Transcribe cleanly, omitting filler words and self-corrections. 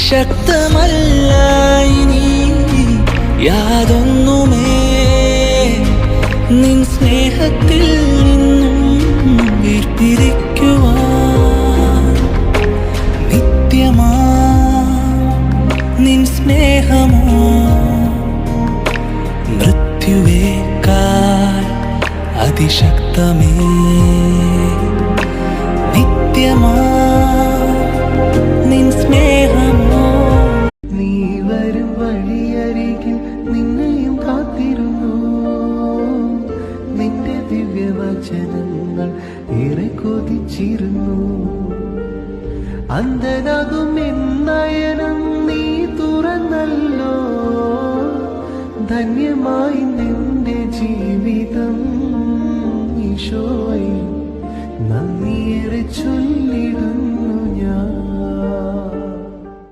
ശക്തമല്ല ഇനി യാതൊന്നുമേ നിൻ സ്നേഹത്തിൽ നിന്നും വേർപിരിക്കുവാൻ. നിത്യമാ നിൻ സ്നേഹമോ മൃത്യുവേക്കാൾ അതിശക്തമേ. നിത്യമാ നിൻ സ്നേഹമോ. നീ വരും വഴിയരികിൽ നിന്നെയും കാത്തിരുന്നു. നിന്റെ ദിവ്യവചനങ്ങൾ ഏറെ കൊതിച്ചിരുന്നു. അന്ധനാകും എന്നയനം നീ തുറന്നല്ലോ. ധന്യമായി നിന്റെ ജീവിതം ഈശോയെ നന്ദിയേറെ ചൊല്ലി.